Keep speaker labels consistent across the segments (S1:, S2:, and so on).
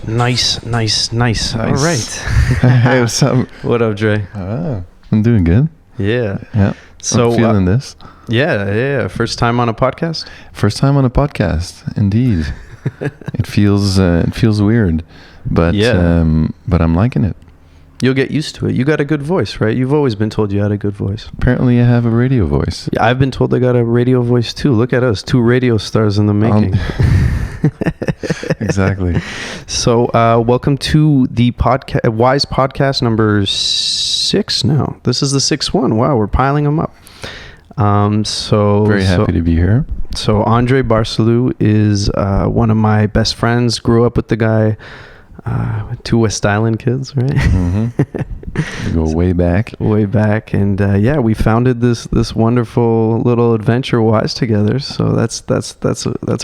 S1: Nice. All right.
S2: Hey, what's up?
S1: What up, Dre?
S2: I'm doing good.
S1: Yeah.
S2: Yeah.
S1: So
S2: I'm feeling this.
S1: Yeah. First time on a podcast?
S2: First time on a podcast, indeed. It feels weird, but but I'm liking it.
S1: You'll get used to it. You got a good voice, right? You've always been told you had a good voice.
S2: Apparently, I have a radio voice.
S1: Yeah, I've been told I got a radio voice too. Look at us, 2 radio stars in the making.
S2: Exactly.
S1: So, welcome to the podcast, Wise Podcast number 6 now. This is the 6th one. Wow, we're piling them up.
S2: Very happy to be here.
S1: So, André Barsalou is one of my best friends. Grew up with the guy. 2 West Island kids, right?
S2: Mm-hmm. We go way back.
S1: And we founded this wonderful little adventure Wise together. So that's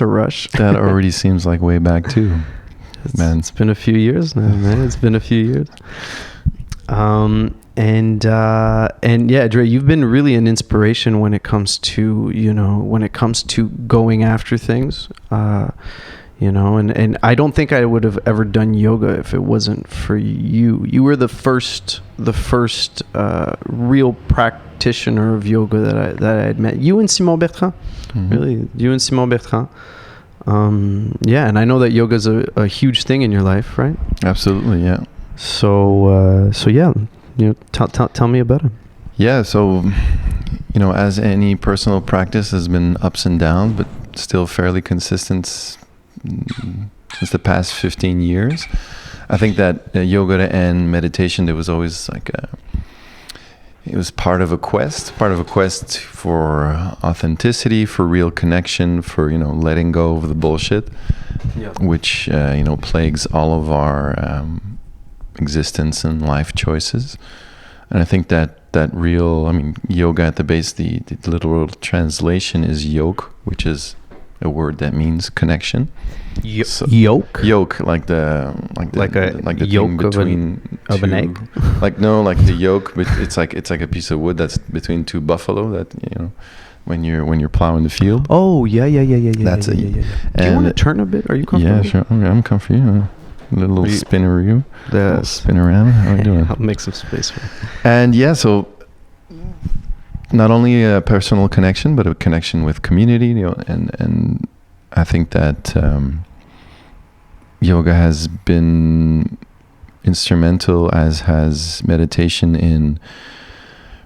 S1: a rush.
S2: That already seems like way back too.
S1: It's been a few years now, man. It's been a few years. And Dre, you've been really an inspiration when it comes to going after things. And I don't think I would have ever done yoga if it wasn't for you. You were the first real practitioner of yoga that I had met. You and Simon Bertrand, really. You and Simon Bertrand. And I know that yoga is a huge thing in your life, right?
S2: Absolutely, yeah.
S1: So tell me about it.
S2: Yeah, so as any personal practice has been ups and downs, but still fairly consistent since the past 15 years. I think that yoga and meditation, there was always it was part of a quest for authenticity, for real connection, for letting go of the bullshit, which plagues all of our existence and life choices. And I think that real, yoga at the base, the literal translation is yoke, which is a word that means connection.
S1: Yolk,
S2: like the
S1: yolk
S2: thing between
S1: of an egg.
S2: Like the yolk, but it's like a piece of wood that's between 2 buffalo. That when you're plowing the field.
S1: Oh yeah.
S2: That's it.
S1: Yeah. Do you want to turn a bit? Are you comfortable?
S2: Yeah, sure. Okay, I'm comfy. A little spinneroo. Spin around. How are you doing?
S1: I'll make some space for you.
S2: And so not only a personal connection, but a connection with community, and I think that yoga has been instrumental, as has meditation, in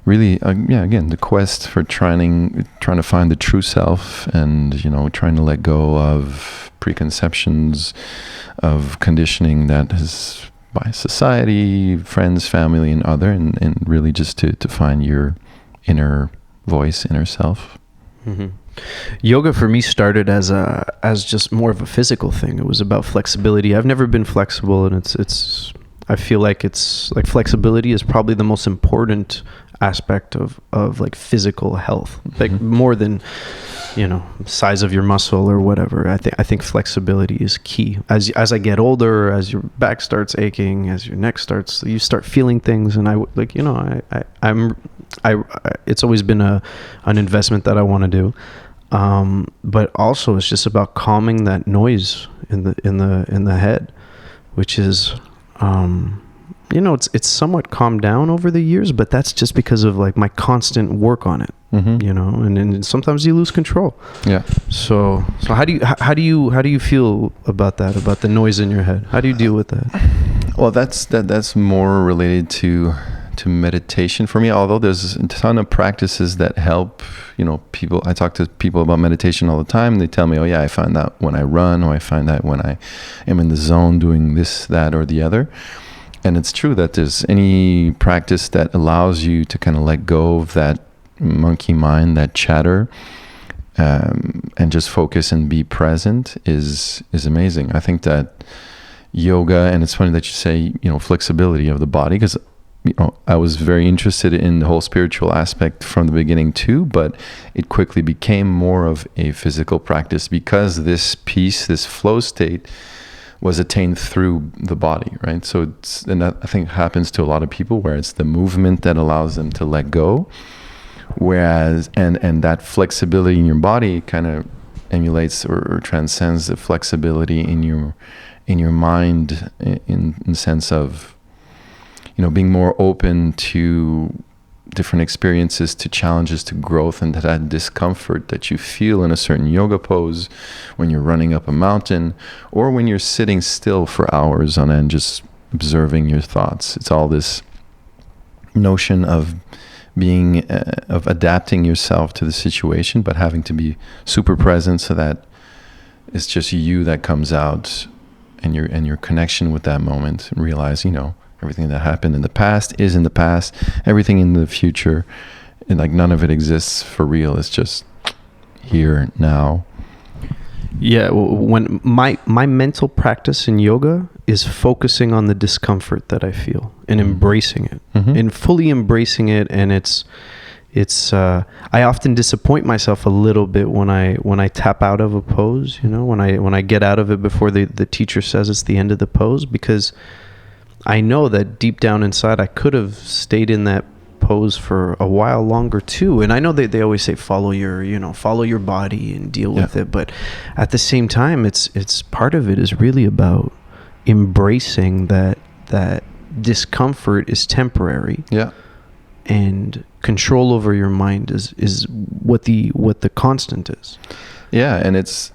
S2: really, again, the quest for trying to find the true self, and trying to let go of preconceptions, of conditioning that is by society, friends, family, and other, and really just to find your inner voice, inner self.
S1: Mm-hmm. Yoga for me started as just more of a physical thing. It was about flexibility. I've never been flexible, and it's I feel like it's like flexibility is probably the most important aspect of like physical health, like more than size of your muscle or whatever. I think flexibility is key. As I get older, as your back starts aching, as your neck starts, you start feeling things, and I'm it's always been an investment that I want to do, but also it's just about calming that noise in the head, which is it's somewhat calmed down over the years, but that's just because of like my constant work on it. And sometimes you lose control. Yeah. So how do you feel about that, about the noise in your head? How do you deal with that?
S2: Well, that's more related to meditation for me, although there's a ton of practices that help people. I talk to people about meditation all the time, and they tell me, I find that when I run, or I find that when I am in the zone doing this, that, or the other. And it's true that there's any practice that allows you to kind of let go of that monkey mind, that chatter, and just focus and be present is amazing. I think that yoga, and it's funny that you say flexibility of the body, because I was very interested in the whole spiritual aspect from the beginning too, but it quickly became more of a physical practice, because this flow state was attained through the body, right? So and that I think happens to a lot of people, where it's the movement that allows them to let go, whereas and that flexibility in your body kind of emulates or transcends the flexibility in in your mind, in the sense of, being more open to different experiences, to challenges, to growth, and to that discomfort that you feel in a certain yoga pose when you're running up a mountain, or when you're sitting still for hours on end, just observing your thoughts. It's all this notion of being, of adapting yourself to the situation, but having to be super present, so that it's just you that comes out, and your connection with that moment, and realize, everything that happened in the past is in the past. Everything in the future, and like none of it exists for real. It's just here now.
S1: Yeah, when my mental practice in yoga is focusing on the discomfort that I feel and embracing it, and fully embracing it. And it's I often disappoint myself a little bit when I tap out of a pose, when I get out of it before the teacher says it's the end of the pose, because I know that deep down inside I could have stayed in that pose for a while longer too. And I know they always say follow your body and deal with it, but at the same time, it's part of it is really about embracing that discomfort is temporary.
S2: Yeah. And
S1: control over your mind is what the constant is.
S2: Yeah, and it's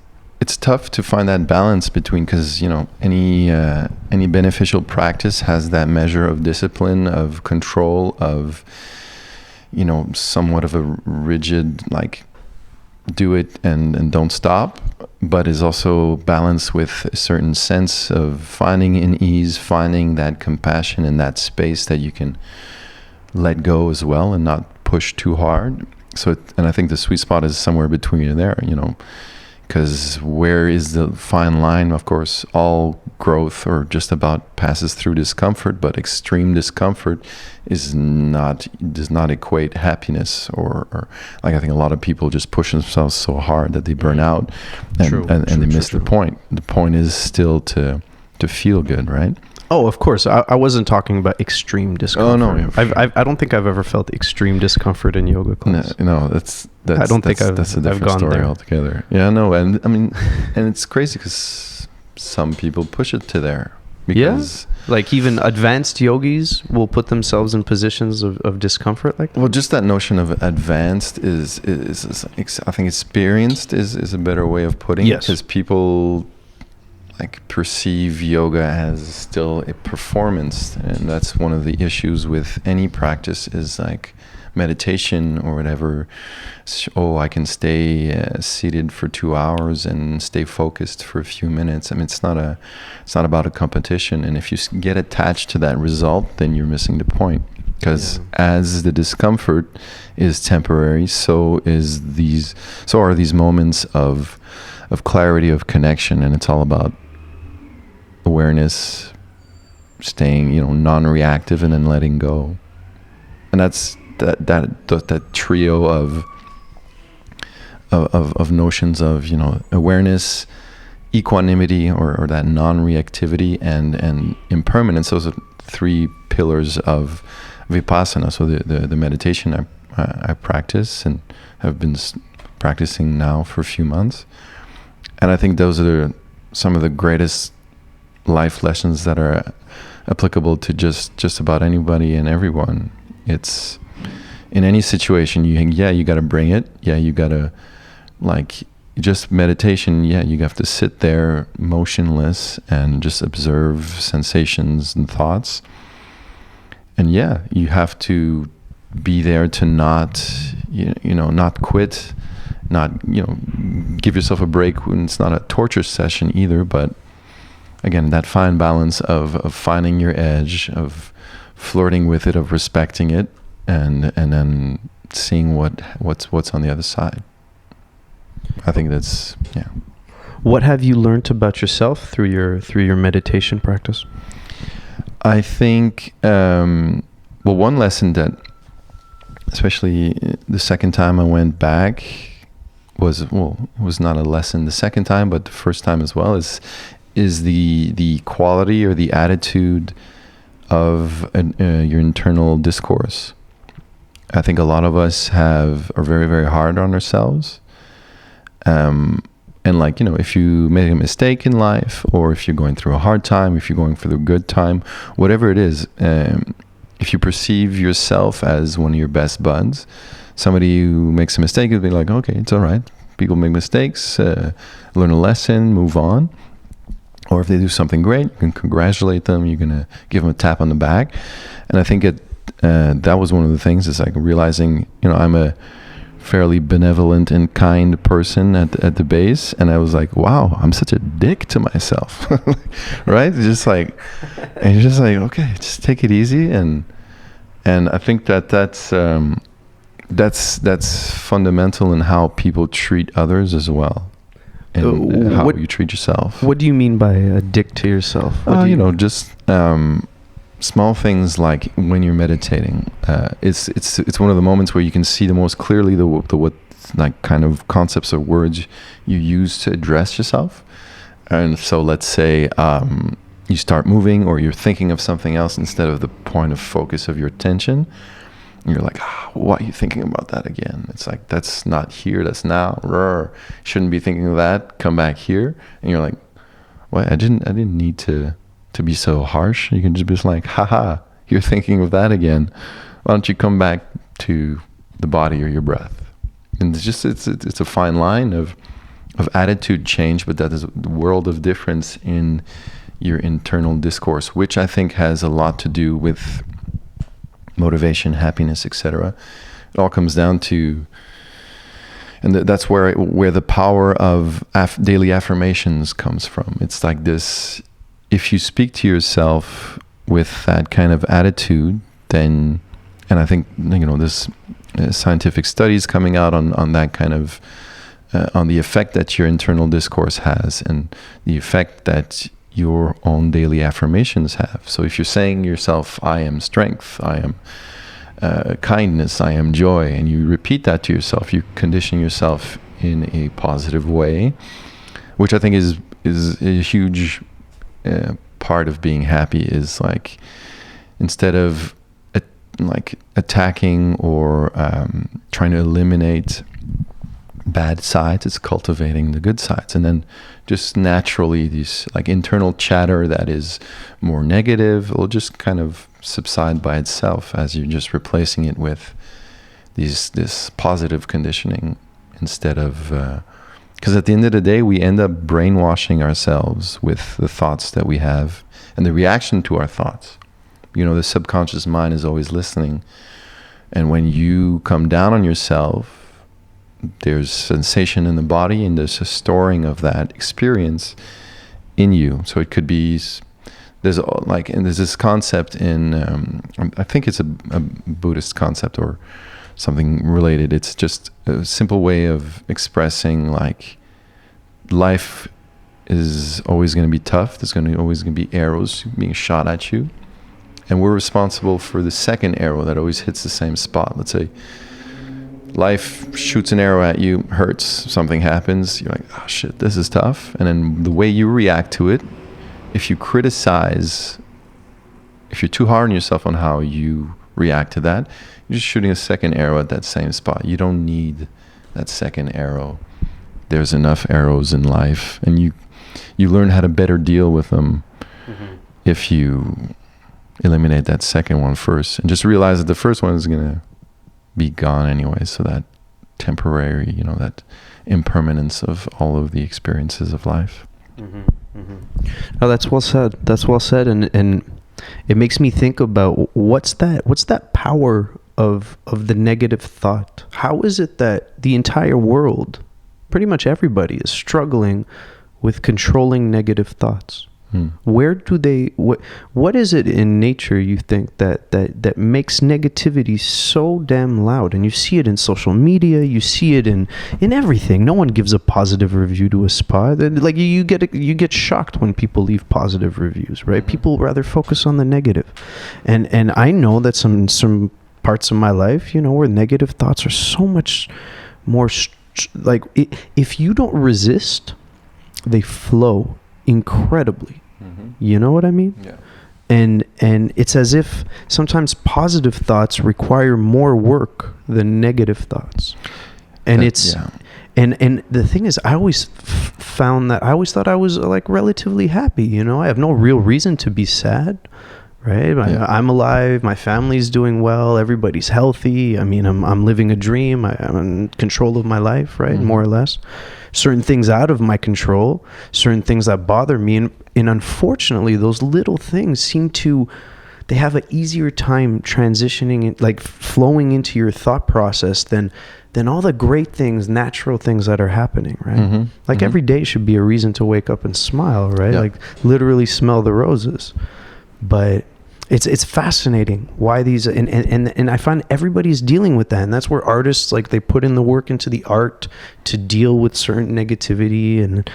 S2: tough to find that balance between, because any beneficial practice has that measure of discipline, of control, of somewhat of a rigid, like, do it and don't stop, but is also balanced with a certain sense of finding an ease, finding that compassion in that space that you can let go as well and not push too hard. And I think the sweet spot is somewhere between there, because where is the fine line? Of course, all growth or just about passes through discomfort, but extreme discomfort does not equate happiness, or like, I think a lot of people just push themselves so hard that they burn out, and they miss the point. The point is still to feel good, right?
S1: Oh, of course. I wasn't talking about extreme discomfort.
S2: Oh no,
S1: I don't think I've ever felt extreme discomfort in yoga class.
S2: No, that's
S1: I don't think
S2: that's a different story altogether. Yeah, no, and I mean, and it's crazy because some people push it to there. Because,
S1: like even advanced yogis will put themselves in positions of discomfort like that?
S2: Well, just that notion of advanced is I think experienced is a better way of putting it, because people like perceive yoga as still a performance, and that's one of the issues with any practice, is like meditation or whatever. I can stay seated for 2 hours and stay focused for a few minutes. I mean, it's not about a competition, and if you get attached to that result, then you're missing the point, because as the discomfort is temporary, so are these moments of clarity, of connection, and it's all about awareness, staying non-reactive, and then letting go. And that's that trio of notions of awareness, equanimity, or that non-reactivity, and impermanence. Those are 3 pillars of vipassana. So the meditation I practice and have been practicing now for a few months, and I think those are some of the greatest life lessons that are applicable to just about anybody and everyone. It's in any situation, you got to bring it. You got to, like, just meditation. You have to sit there motionless and just observe sensations and thoughts. And you have to be there to not quit, not give yourself a break when it's not a torture session either, but again, that fine balance of finding your edge, of flirting with it, of respecting it, and then seeing what's on the other side. I think that's
S1: What have you learned about yourself through your meditation practice?
S2: I think one lesson that, especially the second time I went back, was not a lesson the second time, but the first time as well, is the quality or the attitude of your internal discourse. I think a lot of us are very, very hard on ourselves, And like, you know, if you make a mistake in life, or if you're going through a hard time, if you're going through a good time, whatever it is, if you perceive yourself as one of your best buds, somebody who makes a mistake will be like, okay, it's all right. People make mistakes, learn a lesson, move on. Or if they do something great, you can congratulate them. You're going to give them a tap on the back. And I think that was one of the things, is like realizing, you know, I'm a fairly benevolent and kind person at the base, and I was like, wow, I'm such a dick to myself. Right? It's just like, and you're just like, okay, just take it easy. And I think that's fundamental in how people treat others as well, and how you treat yourself.
S1: What do you mean by a dick to yourself?
S2: You know, just small things like when you're meditating. It's one of the moments where you can see the most clearly the what like kind of concepts or words you use to address yourself. And so let's say you start moving, or you're thinking of something else instead of the point of focus of your attention. And you're like, why are you thinking about that again? It's like, that's not here, that's now. Shouldn't be thinking of that. Come back here. And you're like, well, I didn't need to be so harsh. You can just be like, haha, you're thinking of that again. Why don't you come back to the body or your breath? And it's a fine line of attitude change, but that is a world of difference in your internal discourse, which I think has a lot to do with motivation, happiness, etc. It all comes down to, and that's where the power of daily affirmations comes from. It's like this: if you speak to yourself with that kind of attitude, then, and I think, you know, this scientific studies coming out on that kind of on the effect that your internal discourse has, and the effect that your own daily affirmations have. So if you're saying to yourself, I am strength, I am kindness, I am joy, and you repeat that to yourself, you condition yourself in a positive way, which I think is a huge part of being happy. Is like, instead of like attacking or trying to eliminate bad sides, it's cultivating the good sides. And then just naturally, these like internal chatter that is more negative will just kind of subside by itself as you're just replacing it with this positive conditioning, instead of because at the end of the day, we end up brainwashing ourselves with the thoughts that we have and the reaction to our thoughts. You know, the subconscious mind is always listening, and when you come down on yourself, there's sensation in the body, and there's a storing of that experience in you. So it could be, there's this concept in, I think it's a Buddhist concept or something related. It's just a simple way of expressing, like, life is always going to be tough. There's always going to be arrows being shot at you, and we're responsible for the second arrow that always hits the same spot. Let's say life shoots an arrow at you, hurts, something happens, you're like, oh shit, this is tough. And then the way you react to it, if you criticize, if you're too hard on yourself on how you react to that, you're just shooting a second arrow at that same spot. You don't need that second arrow. There's enough arrows in life, and you learn how to better deal with them if you eliminate that second one first, and just realize that the first one is going to be gone anyway. So that temporary, you know, that impermanence of all of the experiences of life.
S1: Oh, that's well said. That's well said. And it makes me think about what's that power of the negative thought? How is it that the entire world, pretty much everybody, is struggling with controlling negative thoughts? Where do they, what is it in nature, you think, that makes negativity so damn loud? And you see it in social media, you see it in everything. No one gives a positive review to a spa. Like, you get shocked when people leave positive reviews, right? People rather focus on the negative. And I know that some parts of my life, you know, where negative thoughts are so much more like, if you don't resist, they flow incredibly. You know what I mean?
S2: Yeah.
S1: And it's as if sometimes positive thoughts require more work than negative thoughts. And And the thing is, I always found that I always thought I was like relatively happy. You know, I have no real reason to be sad. Right, I'm alive. My family's doing well. Everybody's healthy. I mean, I'm living a dream. I'm in control of my life, right? More or less. Certain things out of my control. Certain things that bother me, and unfortunately, those little things seem to. They have an easier time transitioning, like flowing into your thought process than all the great things, natural things that are happening, right? Like every day should be a reason to wake up and smile, right? Like literally smell the roses. But it's fascinating why these and I find everybody's dealing with that, and that's where artists, like, they put in the work into the art to deal with certain negativity. And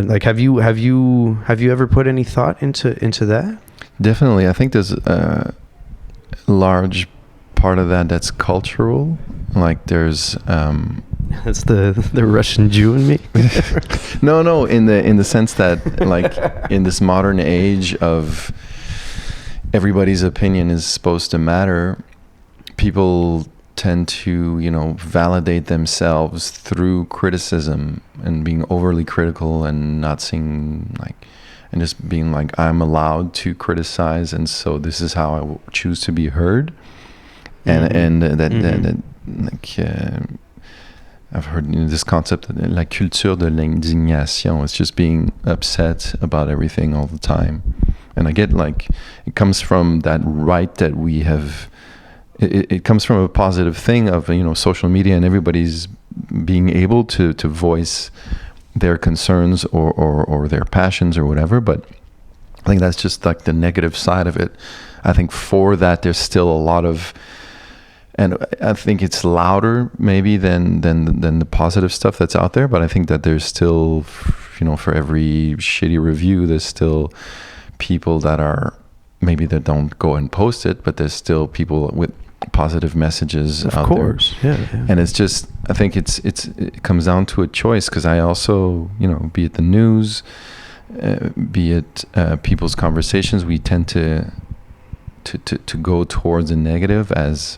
S1: like, have you ever put any thought into that?
S2: Definitely. I think there's a large part of that's cultural. Like there's
S1: that's the Russian Jew in me.
S2: No, in the sense that, like, in this modern age of everybody's opinion is supposed to matter, people tend to, validate themselves through criticism and being overly critical and not seeing, like, and just being like, I'm allowed to criticize, and so this is how I choose to be heard. And that like, I've heard this concept, la culture de l'indignation. It's just being upset about everything all the time. And I get, like, it comes from that right that we have. It comes from a positive thing of, social media and everybody's being able to voice their concerns or their passions or whatever. But I think that's just like the negative side of it. I think for that there's still a lot of. And I think it's louder maybe than the positive stuff that's out there. But I think that there's still, for every shitty review, there's still people that are maybe that don't go and post it, but there's still people with positive messages out there. Of course, yeah. And it's just, I think it comes down to a choice, because I also, be it the news, be it people's conversations, we tend to go towards the negative as.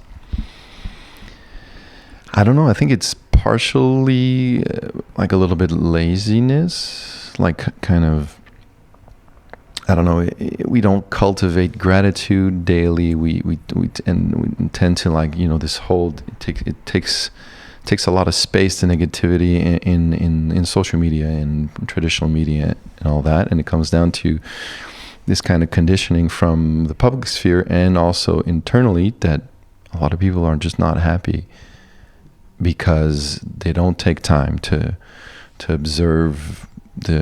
S2: I don't know. I think it's partially like a little bit laziness, like kind of, I don't know. We don't cultivate gratitude daily. We tend to, like, this whole, it takes a lot of space, the negativity in social media and traditional media and all that. And it comes down to this kind of conditioning from the public sphere and also internally that a lot of people are just not happy, because they don't take time to observe the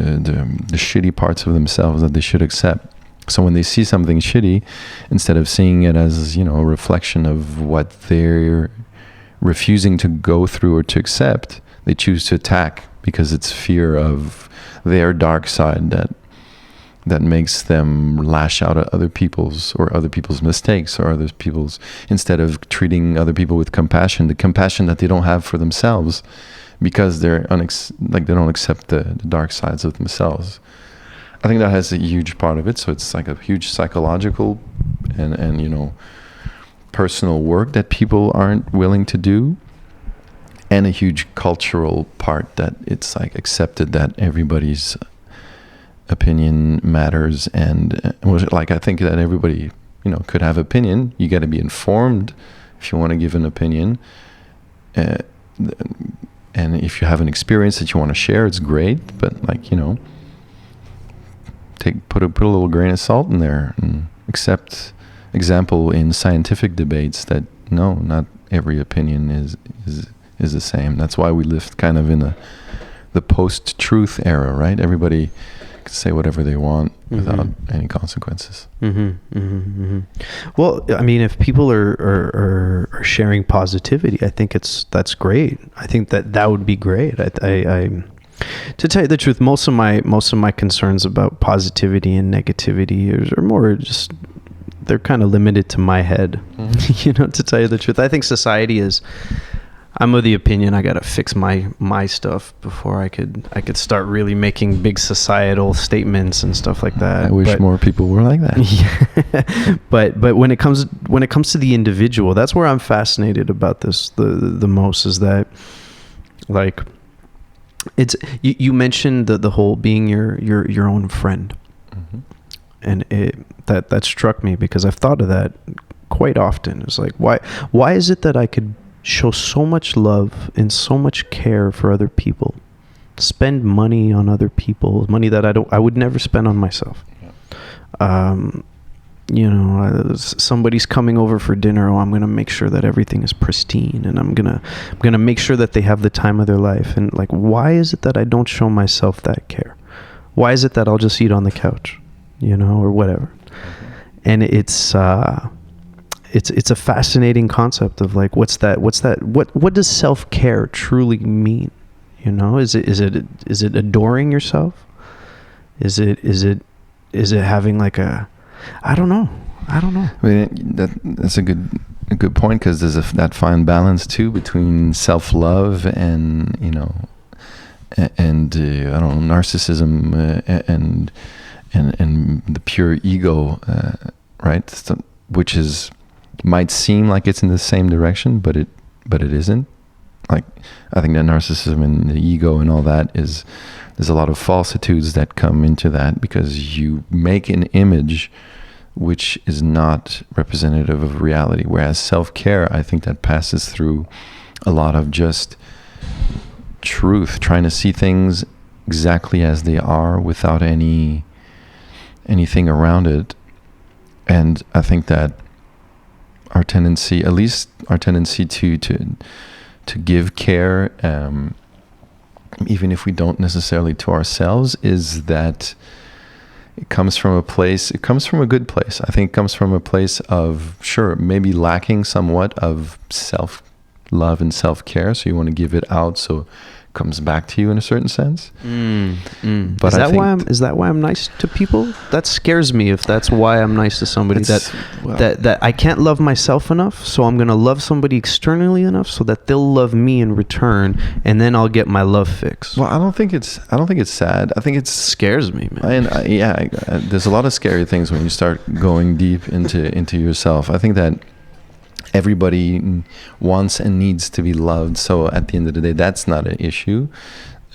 S2: shitty parts of themselves that they should accept. So when they see something shitty, instead of seeing it as, a reflection of what they're refusing to go through or to accept, they choose to attack because it's fear of their dark side that makes them lash out at other people's mistakes or other people's, instead of treating other people with compassion, the compassion that they don't have for themselves, because they're they don't accept the dark sides of themselves. I think that has a huge part of it. So it's like a huge psychological and personal work that people aren't willing to do, and a huge cultural part that it's like accepted that everybody's opinion matters. And like, I think that everybody could have opinion. You got to be informed if you want to give an opinion, and if you have an experience that you want to share, it's great. But, like, put a little grain of salt in there and accept. Example in scientific debates that no, not every opinion is the same. That's why we live kind of in the post-truth era, right? Everybody can say whatever they want without any consequences.
S1: Well, I mean, if people are sharing positivity, I think that's great. I think that would be great. I to tell you the truth, most of my concerns about positivity and negativity are more just, they're kind of limited to my head. To tell you the truth, I think society is. I'm of the opinion I gotta fix my stuff before I could start really making big societal statements and stuff like that.
S2: I wish more people were like that.
S1: Yeah. But when it comes to the individual, that's where I'm fascinated about this the most, is that Like, it's you mentioned the whole being your own friend,
S2: Mm-hmm.
S1: and that struck me because I've thought of that quite often. It's like, why is it that I could show so much love and so much care for other people, spend money on other people, money that I would never spend on myself. Somebody's coming over for dinner. Oh, I'm gonna make sure that everything is pristine, and I'm gonna make sure that they have the time of their life. And like, why is it that I don't show myself that care? Why is it that I'll just eat on the couch, or whatever? And it's a fascinating concept of like, what does self-care truly mean? Is it adoring yourself? Is it having like I don't know. I
S2: mean, that's a good point, because there's that fine balance too between self-love and I don't know, narcissism and the pure ego, right? So, which might seem like it's in the same direction, but it isn't. Like, I think that narcissism and the ego and all that there's a lot of falsitudes that come into that, because you make an image which is not representative of reality. Whereas self-care, I think that passes through a lot of just truth, trying to see things exactly as they are without anything around it. And I think that our tendency to give care, even if we don't necessarily to ourselves, is that it comes from a good place. I think it comes from a place of, sure, maybe lacking somewhat of self-love and self-care, so you want to give it out so it comes back to you in a certain sense. But
S1: is that why I'm nice to people? That scares me if that's why I'm nice to somebody, that I can't love myself enough, so I'm going to love somebody externally enough so that they'll love me in return, and then I'll get my love fix.
S2: Well, I don't think it's sad. I think it
S1: scares me, man.
S2: There's a lot of scary things when you start going deep into yourself. I think that everybody wants and needs to be loved. So at the end of the day, that's not an issue.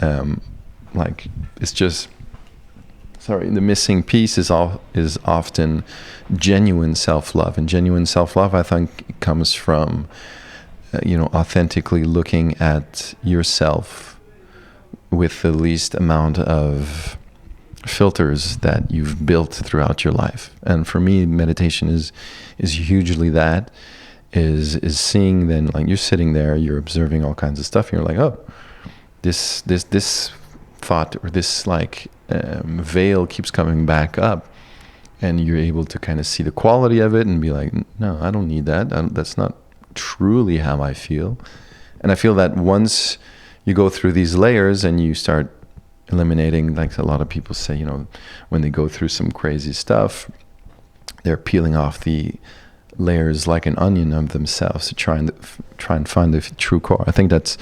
S2: It's just, the missing piece is often genuine self-love. And genuine self-love, I think, comes from, authentically looking at yourself with the least amount of filters that you've built throughout your life. And for me, meditation is hugely that. Is seeing, then, like, you're sitting there, you're observing all kinds of stuff, and you're like, oh, this thought or this veil keeps coming back up, and you're able to kind of see the quality of it and be like, no, I don't need that. That's not truly how I feel. And I feel that once you go through these layers and you start eliminating, like a lot of people say, when they go through some crazy stuff, they're peeling off the layers like an onion of themselves to try and find the true core. I think that's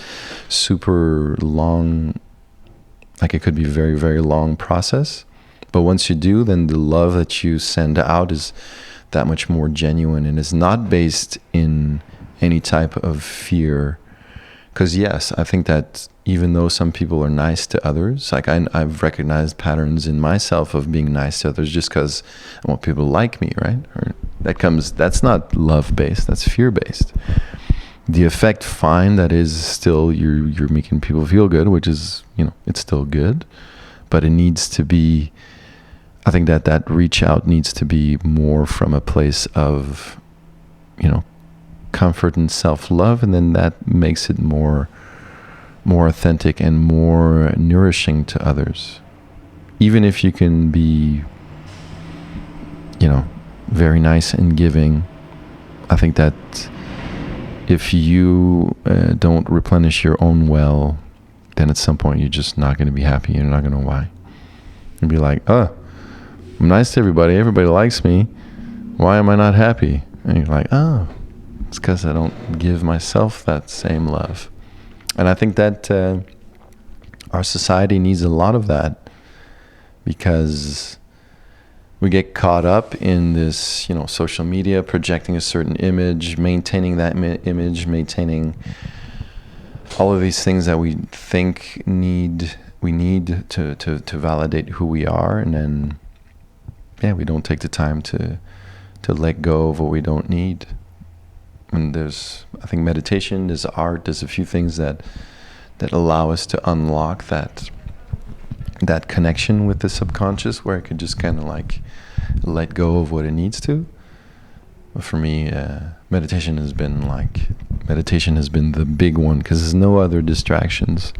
S2: super long. Like, it could be a very, very long process, but once you do, then the love that you send out is that much more genuine, and is not based in any type of fear. Because yes, I think that even though some people are nice to others, like I've recognized patterns in myself of being nice to others just because I want people to like me, right? Or that's not love-based, that's fear-based. The effect, fine, that is still you're making people feel good, which is, it's still good, but it needs to be, I think that reach out needs to be more from a place of, comfort and self-love, and then that makes it more authentic and more nourishing to others. Even if you can be, very nice and giving, I think that if you don't replenish your own well, then at some point you're just not going to be happy. You're not going to know why. You'll be like, oh, I'm nice to everybody. Everybody likes me. Why am I not happy? And you're like, oh, it's because I don't give myself that same love. And I think that our society needs a lot of that, because we get caught up in this, social media, projecting a certain image, maintaining that image, maintaining all of these things that we think we need to validate who we are, and then we don't take the time to let go of what we don't need. And I think meditation, there's art, there's a few things that allow us to unlock that connection with the subconscious, where I could just kind of like let go of what it needs to. But for me, meditation has been the big one, because there's no other distractions.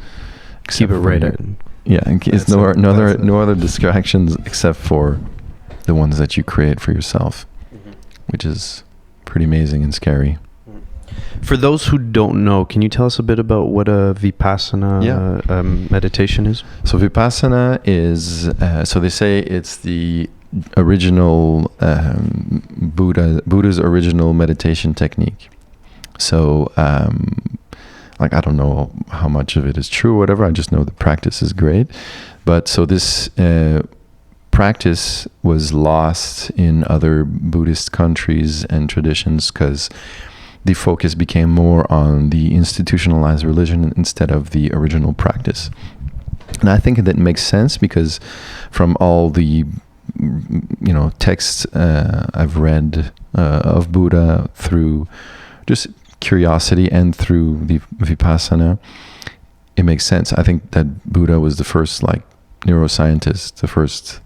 S1: Keep it right at.
S2: Yeah, it's no other distractions except for the ones that you create for yourself, which is pretty amazing and scary.
S1: For those who don't know, can you tell us a bit about what a Vipassana meditation is?
S2: So Vipassana is, so they say it's the original Buddha's original meditation technique. So like, I don't know how much of it is true or whatever, I just know the practice is great. But so this practice was lost in other Buddhist countries and traditions, because the focus became more on the institutionalized religion instead of the original practice. And I think that makes sense, because from all the texts I've read of Buddha, through just curiosity and through the Vipassana, it makes sense. I think that Buddha was the first neuroscientist, the first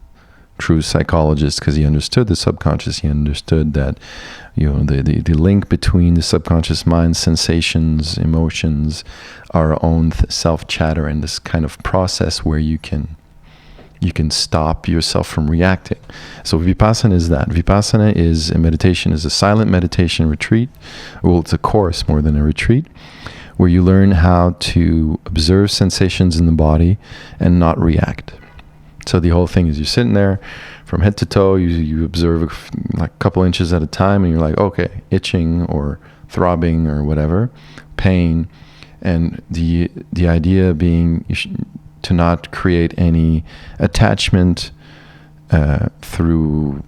S2: true psychologist, because he understood the subconscious. He understood that the link between the subconscious mind, sensations, emotions, our own self-chatter, and this kind of process where you can stop yourself from reacting. So Vipassana is that. Vipassana is a meditation, is a silent meditation retreat. Well, it's a course more than a retreat, where you learn how to observe sensations in the body and not react. So the whole thing is, you're sitting there from head to toe, you observe a couple inches at a time, and you're like, okay, itching or throbbing or whatever, pain. And the idea being to not create any attachment through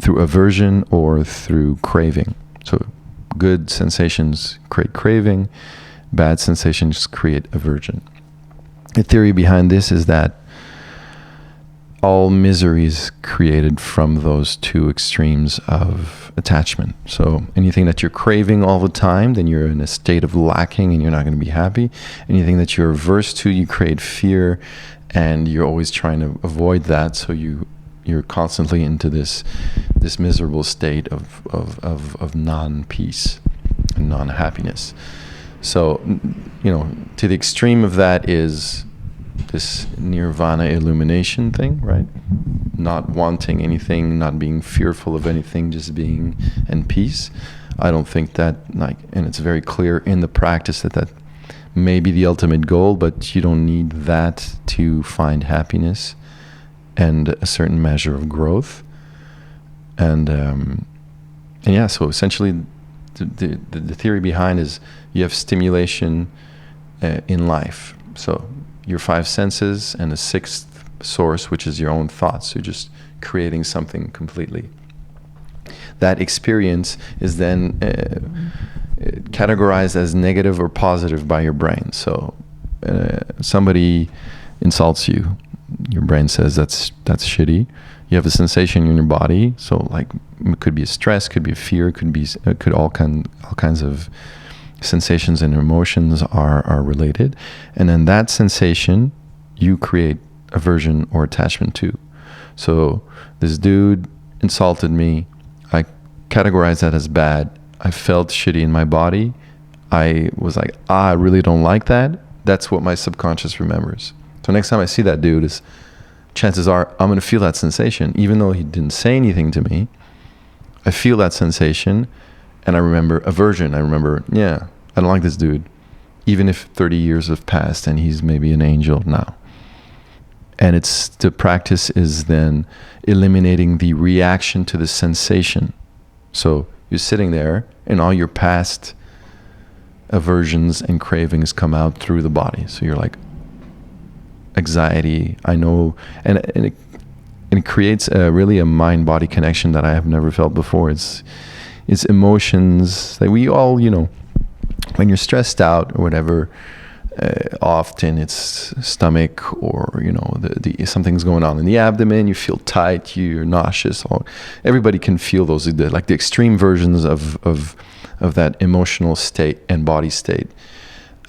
S2: aversion or through craving. So good sensations create craving, bad sensations create aversion. The theory behind this is that all misery is created from those two extremes of attachment. So anything that you're craving all the time, then you're in a state of lacking and you're not going to be happy. Anything that you're averse to, you create fear, and you're always trying to avoid that. So you're constantly into this miserable state of non-peace and non-happiness. So, to the extreme of that is this nirvana illumination thing, right? Not wanting anything, not being fearful of anything, just being in peace. I don't think that, and it's very clear in the practice that may be the ultimate goal, but you don't need that to find happiness and a certain measure of growth. And so essentially the theory behind is you have stimulation in life. So your five senses, and the sixth source, which is your own thoughts. So you're just creating something completely. That experience is then categorized as negative or positive by your brain. So somebody insults you, your brain says that's shitty. You have a sensation in your body. So it could be a stress, could be a fear, could all kinds of sensations and emotions are related. And then that sensation, you create aversion or attachment to. So this dude insulted me. I categorized that as bad. I felt shitty in my body. I was like, I really don't like that. That's what my subconscious remembers. So next time I see that dude, chances are I'm going to feel that sensation. Even though he didn't say anything to me, I feel that sensation. And I remember aversion. I remember, I don't like this dude. Even if 30 years have passed and he's maybe an angel now. And the practice is then eliminating the reaction to the sensation. So you're sitting there and all your past aversions and cravings come out through the body. So you're like, anxiety, I know, and it creates really a mind-body connection that I have never felt before. It's emotions that we all, when you're stressed out or whatever, often it's stomach, or something's going on in the abdomen. You feel tight, you're nauseous. Everybody can feel those, like the extreme versions of that emotional state and body state.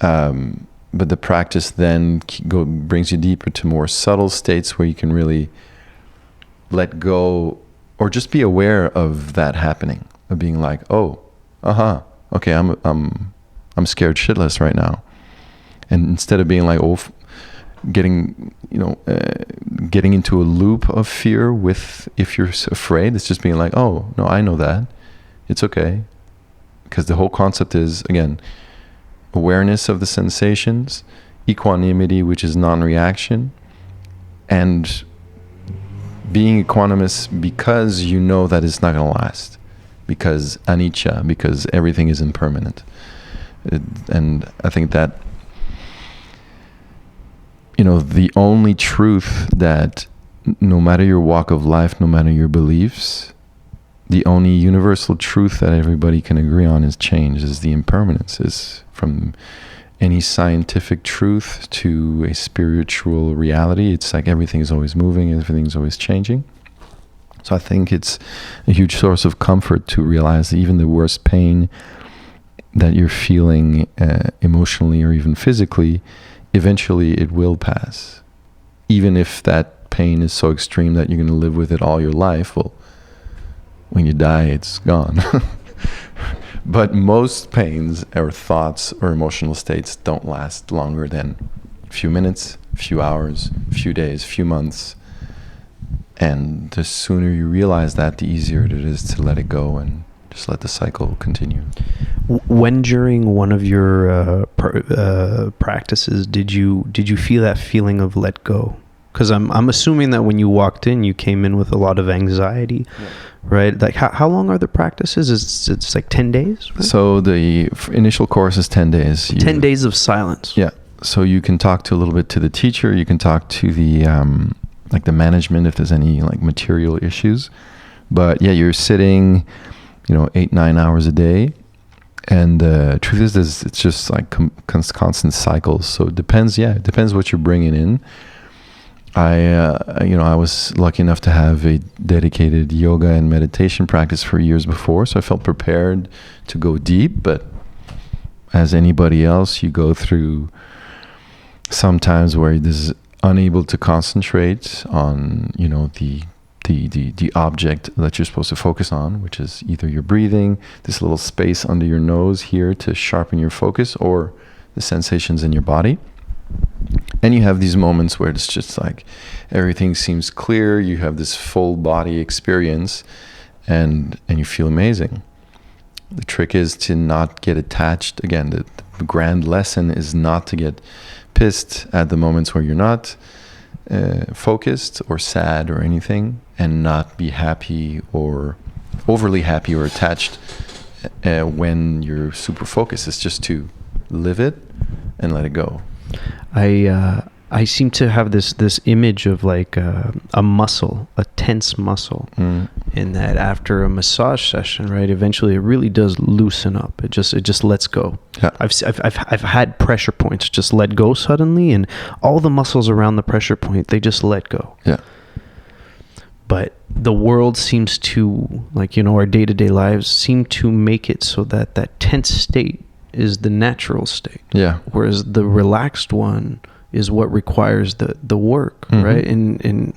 S2: But the practice then brings you deeper to more subtle states where you can really let go, or just be aware of that happening, of being like, oh, okay, I'm scared shitless right now. And instead of being like, getting into a loop of fear if you're afraid, it's just being like, oh, no, I know that. It's okay. Because the whole concept is, again, awareness of the sensations, equanimity, which is non-reaction, and being equanimous because you know that it's not going to last, because anicca, because everything is impermanent. And I think that, the only truth that, no matter your walk of life, no matter your beliefs, the only universal truth that everybody can agree on is change, is the impermanence, is from any scientific truth to a spiritual reality. It's like everything is always moving, everything's always changing. So I think it's a huge source of comfort to realize that even the worst pain that you're feeling emotionally or even physically, eventually it will pass. Even if that pain is so extreme that you're going to live with it all your life, well, when you die, it's gone. But most pains or thoughts or emotional states don't last longer than a few minutes, a few hours, a few days, a few months. And the sooner you realize that, the easier it is to let it go and just let the cycle continue.
S1: When during one of your practices did you feel that feeling of let go? Because I'm assuming that when you walked in, you came in with a lot of anxiety, right? Like how long are the practices? It's like 10 days? Right?
S2: So the initial course is 10 days.
S1: 10 days of silence.
S2: Yeah. So you can talk to a little bit to the teacher. You can talk to the like the management if there's any like material issues. But yeah, you're sitting, 8-9 hours a day. And the truth is it's just like constant cycles. So it depends. Yeah, it depends what you're bringing in. I was lucky enough to have a dedicated yoga and meditation practice for years before, so I felt prepared to go deep. But as anybody else, you go through sometimes where this is unable to concentrate on, the object that you're supposed to focus on, which is either your breathing, this little space under your nose here to sharpen your focus, or the sensations in your body. And you have these moments where it's just like everything seems clear, you have this full body experience, and you feel amazing. The trick is to not get attached. Again, the grand lesson is not to get pissed at the moments where you're not focused or sad or anything, and not be happy or overly happy or attached when you're super focused. It's just to live it and let it go.
S1: I seem to have this image of like a muscle, a tense muscle, in that after a massage session, right? Eventually, it really does loosen up. It just lets go.
S2: Yeah.
S1: I've had pressure points just let go suddenly, and all the muscles around the pressure point, they just let go.
S2: Yeah.
S1: But the world seems to, like, our day-to-day lives seem to make it so that tense state is the natural state.
S2: Yeah.
S1: Whereas the relaxed one is what requires the work, right? And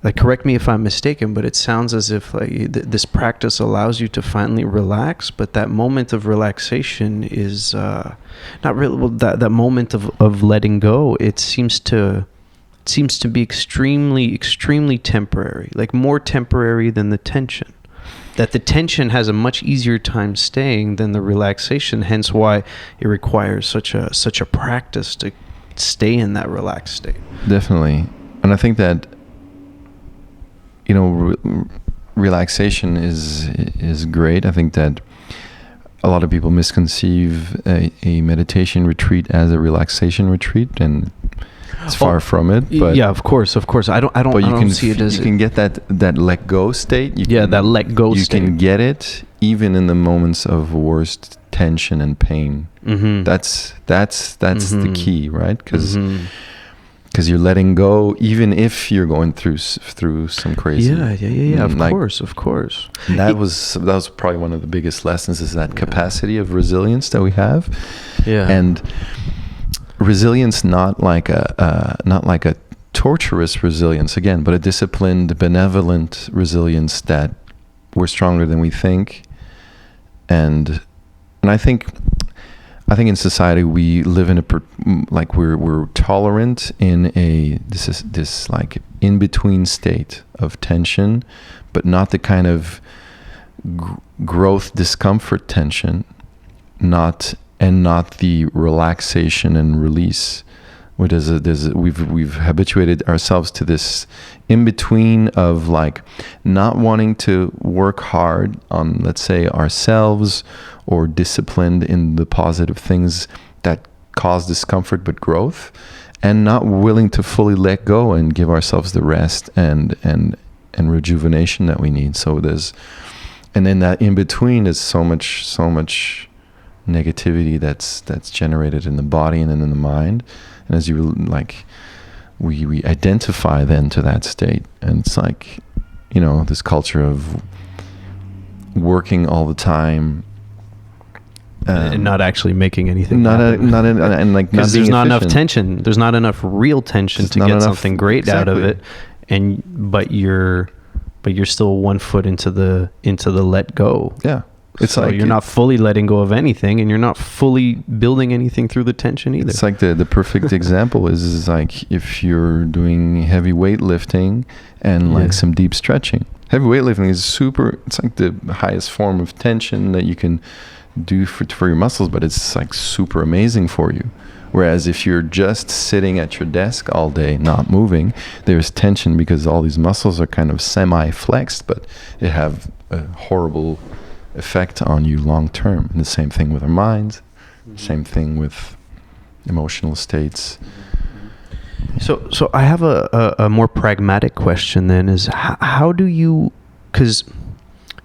S1: like, correct me if I'm mistaken, but it sounds as if like this practice allows you to finally relax, but that moment of relaxation is not really, well, that moment of letting go, it seems to be extremely temporary, like more temporary than the tension. That the tension has a much easier time staying than the relaxation, hence why it requires such a practice to stay in that relaxed state.
S2: Definitely. And I think that relaxation is great. I think that a lot of people misconceive a meditation retreat as a relaxation retreat, and it's far from it. But
S1: yeah, of course. I don't see it as
S2: you can get that let go state.
S1: That let go state.
S2: You can get it even in the moments of worst tension and pain. That's the key, right? Because you're letting go, even if you're going through some crazy.
S1: Yeah. Of course.
S2: And that was probably one of the biggest lessons, is that capacity of resilience that we have.
S1: Yeah.
S2: And resilience, not like a torturous resilience again, but a disciplined, benevolent resilience, that we're stronger than we think. And I think in society we live in we're tolerant in this like in between state of tension, but not the kind of growth discomfort tension, not the relaxation and release. We've habituated ourselves to this in between of like not wanting to work hard on, let's say, ourselves, or disciplined in the positive things that cause discomfort but growth, and not willing to fully let go and give ourselves the rest and rejuvenation that we need. So and then that in between is so much negativity that's generated in the body and in the mind. And as you like, we identify then to that state, and it's like, this culture of working all the time,
S1: and not actually making anything.
S2: Because
S1: there's not enough tension. There's not enough real tension to get something great out of it, but you're still 1 foot into the let go.
S2: Yeah. It's
S1: so
S2: like
S1: you're not fully letting go of anything, and you're not fully building anything through the tension either.
S2: It's like the perfect example is like if you're doing heavy weightlifting and like some deep stretching. Heavy weightlifting is it's like the highest form of tension that you can do for your muscles, but it's like super amazing for you. Whereas if you're just sitting at your desk all day, not moving, there's tension because all these muscles are kind of semi-flexed, but they have a horrible effect on you long term. And the same thing with our minds, same thing with emotional states.
S1: So I have a more pragmatic question then, is how do you, because,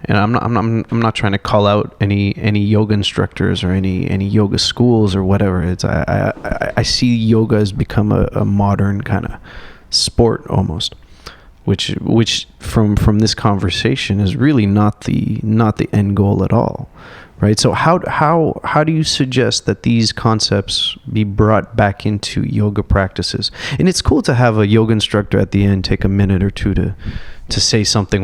S1: and I'm not trying to call out any yoga instructors or any yoga schools or whatever. It's I see yoga has become a modern kind of sport almost, which from this conversation is really not the end goal at all, right? So how do you suggest that these concepts be brought back into yoga practices? And it's cool to have a yoga instructor at the end take a minute or two to say something,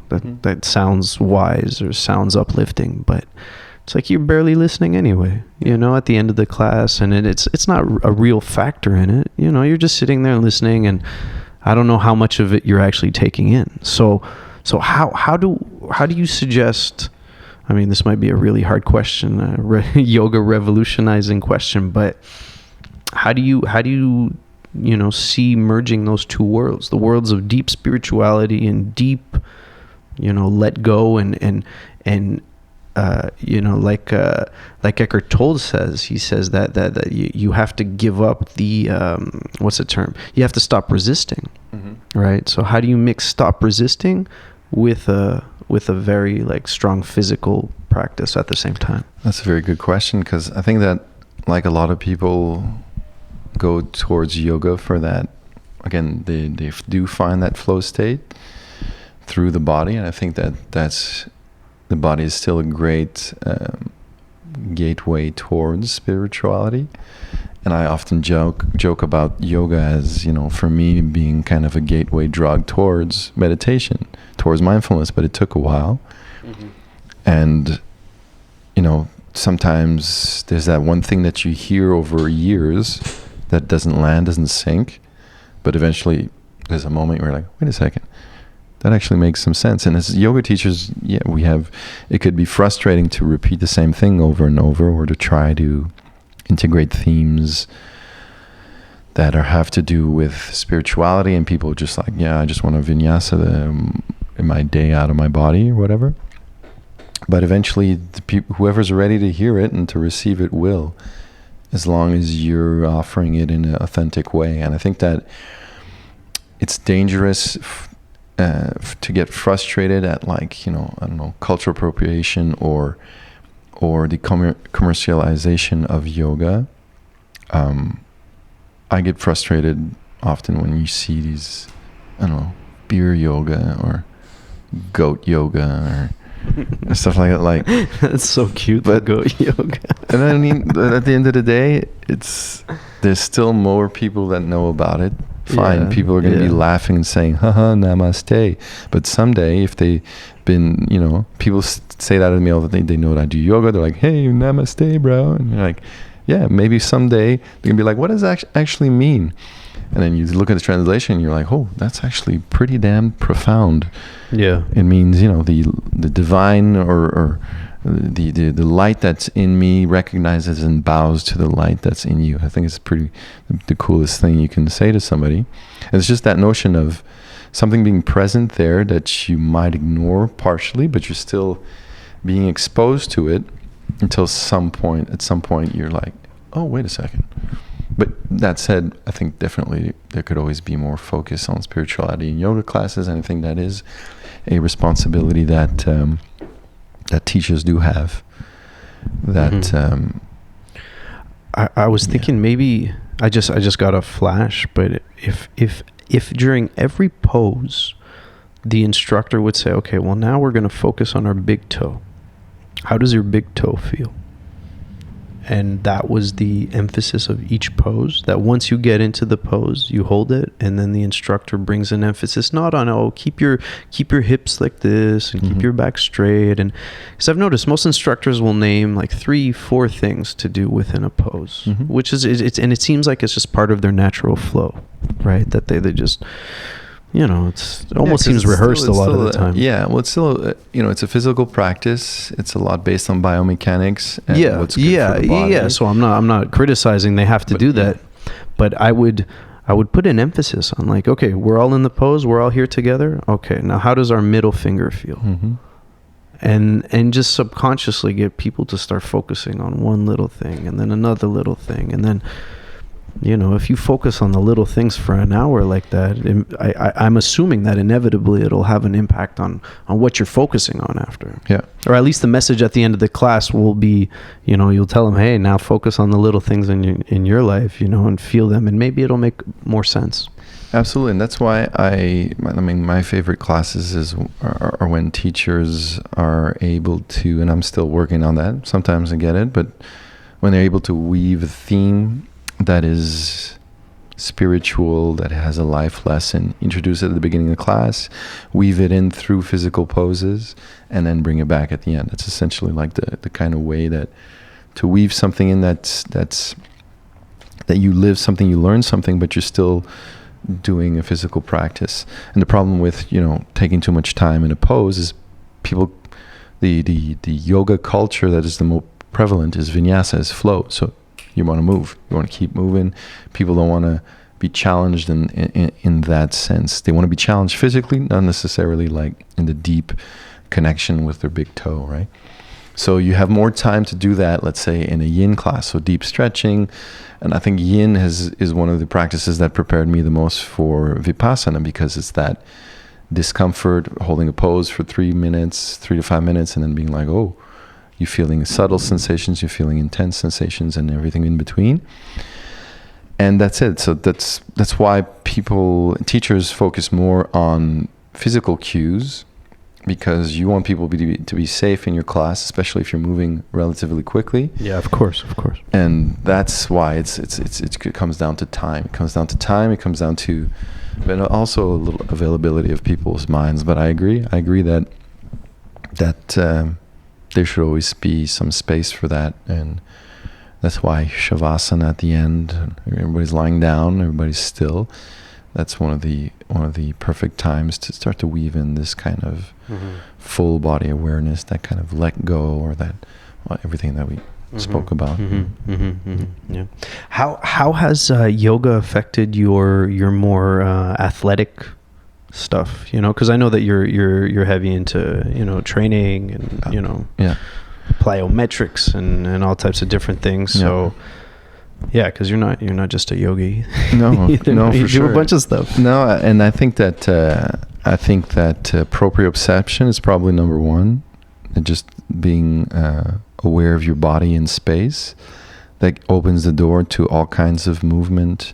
S1: that sounds wise or sounds uplifting, but it's like you're barely listening anyway, at the end of the class, and it's not a real factor in it. You're just sitting there listening, and I don't know how much of it you're actually taking in. So how do you suggest? I mean, this might be a really hard question, yoga revolutionizing question, but how do you see merging those two worlds, the worlds of deep spirituality and deep, let go and like Eckhart Tolle says, he says that you have to give up the what's the term? You have to stop resisting, right? So how do you mix stop resisting with a very like strong physical practice at the same time?
S2: That's a very good question, because I think that like a lot of people go towards yoga for that. Again, they do find that flow state through the body, and I think that's the body is still a great gateway towards spirituality. And I often joke about yoga as, for me being kind of a gateway drug towards meditation, towards mindfulness, but it took a while. And, sometimes there's that one thing that you hear over years that doesn't land, doesn't sink, but eventually there's a moment where you're like, wait a second, that actually makes some sense. And as yoga teachers, it could be frustrating to repeat the same thing over and over, or to try to integrate themes that have to do with spirituality, and people just like, I just want to vinyasa in my day out of my body or whatever. But eventually whoever's ready to hear it and to receive it will, as long as you're offering it in an authentic way. And I think that it's dangerous to get frustrated at, like, I don't know, cultural appropriation or or the commercialization of yoga. I get frustrated often when you see these, I don't know, beer yoga or goat yoga or stuff like that. Like,
S1: that's so cute. But goat yoga.
S2: And I mean, at the end of the day, there's still more people that know about it. Fine,
S1: Yeah,
S2: people are going to be laughing and saying, haha, namaste. But someday, if they've been, people say that to me all the time. They know that I do yoga. They're like, hey, namaste, bro. And you're like, yeah, maybe someday they're going to be like, what does that actually mean? And then you look at the translation and you're like, oh, that's actually pretty damn profound.
S1: Yeah.
S2: It means, the divine or the light that's in me recognizes and bows to the light that's in you. I think it's the coolest thing you can say to somebody. And it's just that notion of something being present there that you might ignore partially, but you're still being exposed to it until at some point you're like, oh, wait a second. But that said, I think definitely there could always be more focus on spirituality in yoga classes, and I think that is a responsibility that that teachers do have. That
S1: I was thinking maybe I just got a flash, but if during every pose the instructor would say, okay, well, now we're going to focus on our big toe. How does your big toe feel? And that was the emphasis of each pose, that once you get into the pose, you hold it, and then the instructor brings an emphasis not on, keep your hips like this and keep your back straight. And because I've noticed most instructors will name like 3-4 things to do within a pose, which is and it seems like it's just part of their natural flow, right? That they just, it almost seems rehearsed a lot of the time.
S2: Yeah, well, it's still, it's a physical practice. It's a lot based on biomechanics. And what's good for the body.
S1: Yeah. So I'm not criticizing they have to do that, but I would put an emphasis on like, okay, we're all in the pose, we're all here together. Okay, now how does our middle finger feel? And just subconsciously get people to start focusing on one little thing and then another little thing, and then. If you focus on the little things for an hour like that, I'm assuming that inevitably it'll have an impact on what you're focusing on after.
S2: Yeah.
S1: Or at least the message at the end of the class will be, you'll tell them, hey, now focus on the little things in your life, and feel them, and maybe it'll make more sense.
S2: Absolutely, and that's why my favorite classes are when teachers are able to, and I'm still working on that. Sometimes I get it, but when they're able to weave a theme that is spiritual, that has a life lesson, introduce it at the beginning of class, weave it in through physical poses, and then bring it back at the end. It's essentially like the kind of way that to weave something in that's that you live something, you learn something, but you're still doing a physical practice. And the problem with taking too much time in a pose is people, the yoga culture that is the most prevalent is vinyasa, is flow. So you want to move. You want to keep moving. People don't want to be challenged in that sense. They want to be challenged physically, not necessarily like in the deep connection with their big toe, right? So you have more time to do that, let's say, in a yin class, so deep stretching. And I think yin is one of the practices that prepared me the most for vipassana, because it's that discomfort, holding a pose for 3 to 5 minutes, and then being like, oh, you're feeling subtle sensations, you're feeling intense sensations, and everything in between. And that's it. So that's why teachers focus more on physical cues, because you want people to be safe in your class, especially if you're moving relatively quickly.
S1: Yeah, of course.
S2: And that's why it comes down to time. It comes down to, but also a little availability of people's minds. But I agree that there should always be some space for that, and that's why shavasana at the end, everybody's lying down, everybody's still. That's one of the perfect times to start to weave in this kind of full body awareness, that kind of let go, or that everything that we spoke about.
S1: Yeah. How has yoga affected your more athletic stuff, because I know that you're heavy into training and plyometrics and all types of different things. So yeah, because you're not just a yogi.
S2: No, no,
S1: you
S2: for sure.
S1: do a bunch of stuff.
S2: No, and I think that proprioception is probably number one, and just being aware of your body in space, that opens the door to all kinds of movement,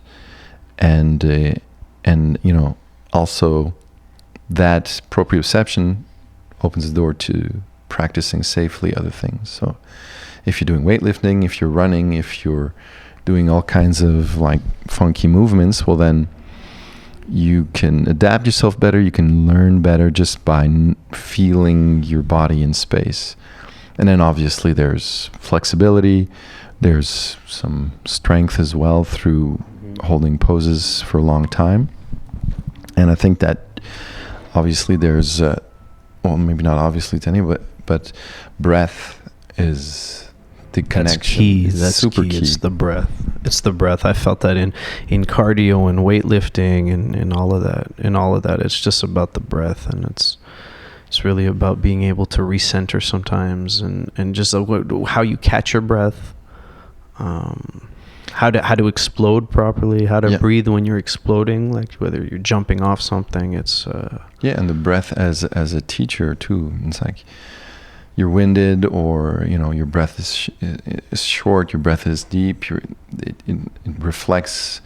S2: and you know, also that proprioception opens the door to practicing safely other things. So if you're doing weightlifting, if you're running, if you're doing all kinds of like funky movements, well, then you can adapt yourself better. You can learn better just by feeling your body in space. And then obviously there's flexibility. There's some strength as well through holding poses for a long time. And I think that obviously there's, well, maybe not obviously to anybody, but breath is the connection.
S1: That's key. That's
S2: super
S1: key.
S2: key.
S1: It's the breath. It's the breath. I felt that in cardio and weightlifting and all of that. In all of that, it's just about the breath, and it's really about being able to recenter sometimes, and just how you catch your breath, how to explode properly, how to breathe when you're exploding, like whether you're jumping off something. It's
S2: and the breath as a teacher too. It's like you're winded, or you know, your breath is short, your breath is deep. It reflects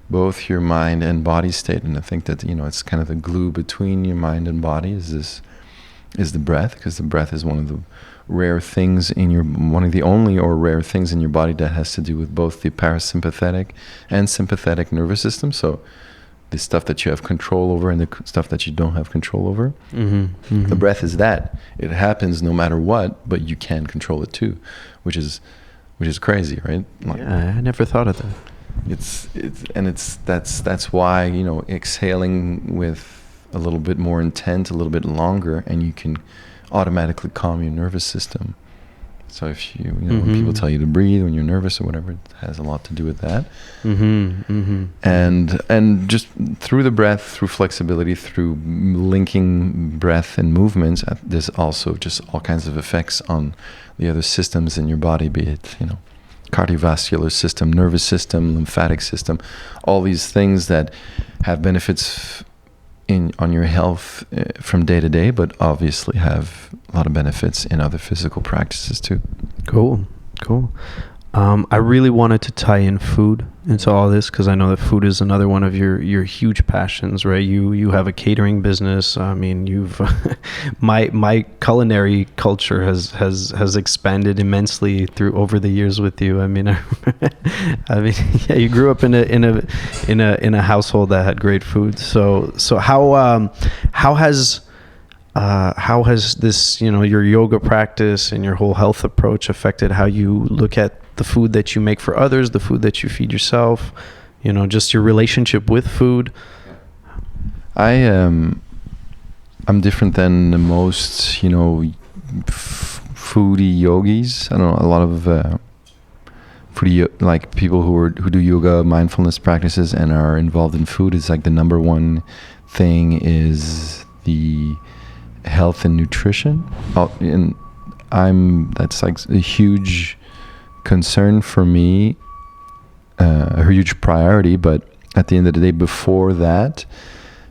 S2: both your mind and body state, and I think that, you know, it's kind of the glue between your mind and body is the breath, because the breath is one of the rare things one of the only or rare things in your body that has to do with both the parasympathetic and sympathetic nervous system. So the stuff that you have control over and the stuff that you don't have control over. The breath is that. It happens no matter what, but you can control it too, which is crazy, right? Like,
S1: yeah, I never thought of that.
S2: That's why, you know, exhaling with a little bit more intent, a little bit longer, and you can automatically calm your nervous system. So if you know, when people tell you to breathe when you're nervous or whatever, it has a lot to do with that. And just through the breath, through flexibility, through linking breath and movements, there's also just all kinds of effects on the other systems in your body, be it, you know, cardiovascular system, nervous system, lymphatic system, all these things that have benefits on your health from day to day, but obviously have a lot of benefits in other physical practices too.
S1: Cool. I really wanted to tie in food into all this, because I know that food is another one of your huge passions, right? You have a catering business. I mean, you've my culinary culture has expanded immensely over the years with you. I mean, yeah, you grew up in a household that had great food. So how has this, you know, your yoga practice and your whole health approach affected how you look at the food that you make for others, the food that you feed yourself, you know, just your relationship with food?
S2: I'm different than the most, you know, foodie yogis. I don't know, a lot of foodie, like people who do yoga, mindfulness practices and are involved in food. Is like the number one thing is the health and nutrition, and that's like a huge concern for me, a huge priority. But at the end of the day, before that,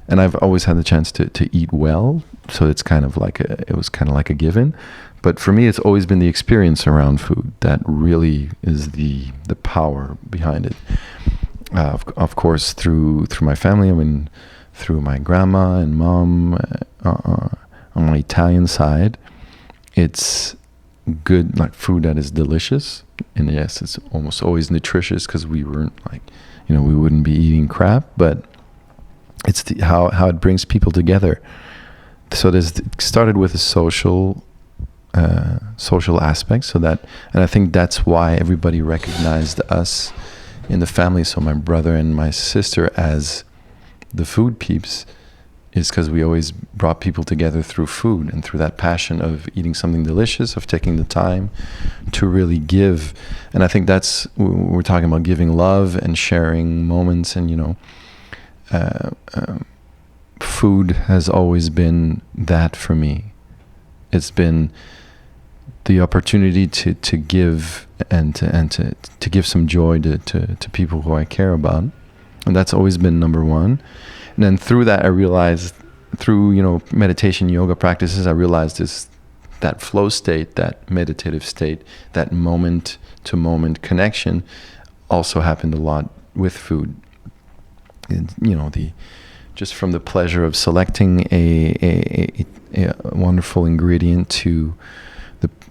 S2: and I've always had the chance to eat well, so it's kind of like it was kind of like a given. But for me, it's always been the experience around food that really is the power behind it. Of course, through my family, I mean, through my grandma and mom, on my Italian side, it's good, like food that is delicious. And yes, it's almost always nutritious, because we weren't like, you know, we wouldn't be eating crap, but it's how it brings people together. So it started with a social aspect, so that, and I think that's why everybody recognized us in the family, so my brother and my sister, as the food peeps, is because we always brought people together through food and through that passion of eating something delicious, of taking the time to really give. And I think that's, we're talking about giving love and sharing moments, and, you know, food has always been that for me. It's been the opportunity to give and to give some joy to people who I care about. And that's always been number one. And then through that, I realized, through, you know, meditation, yoga practices, I realized this that flow state, that meditative state, that moment to moment connection also happened a lot with food. And, you know, just from the pleasure of selecting a wonderful ingredient to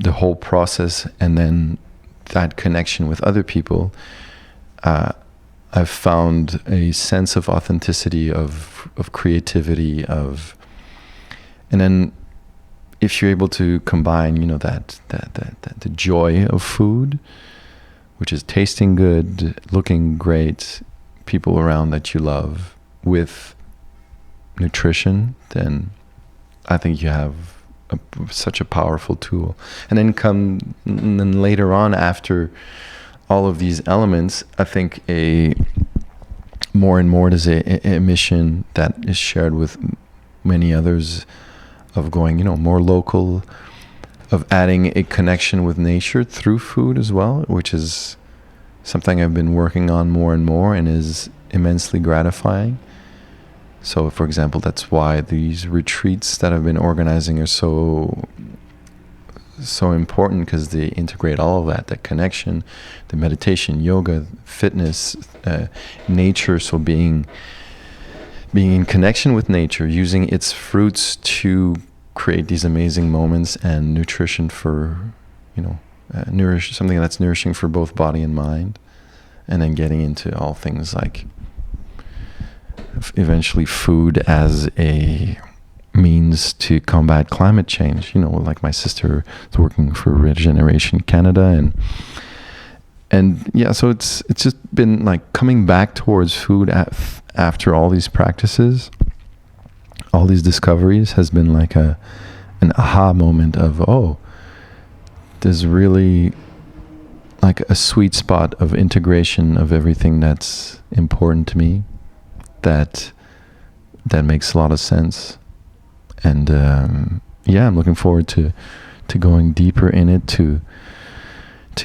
S2: the whole process, and then that connection with other people, I've found a sense of authenticity, of creativity, and then if you're able to combine, you know, that the joy of food, which is tasting good, looking great, people around that you love, with nutrition, then I think you have such a powerful tool. And then later on, after all of these elements, I think more and more there's a mission that is shared with many others of going, you know, more local, of adding a connection with nature through food as well, which is something I've been working on more and more, and is immensely gratifying. So, for example, that's why these retreats that I've been organizing are so important, because they integrate all of that connection, the meditation, yoga, fitness, nature. So being in connection with nature, using its fruits to create these amazing moments, and nutrition for, you know, something that's nourishing for both body and mind, and then getting into all things like eventually food as a means to combat climate change. You know, like my sister is working for Regeneration Canada, and yeah, so it's just been like coming back towards food after all these practices, all these discoveries, has been like an aha moment of, oh, there's really like a sweet spot of integration of everything that's important to me, that makes a lot of sense. And yeah, I'm looking forward to going deeper in it, to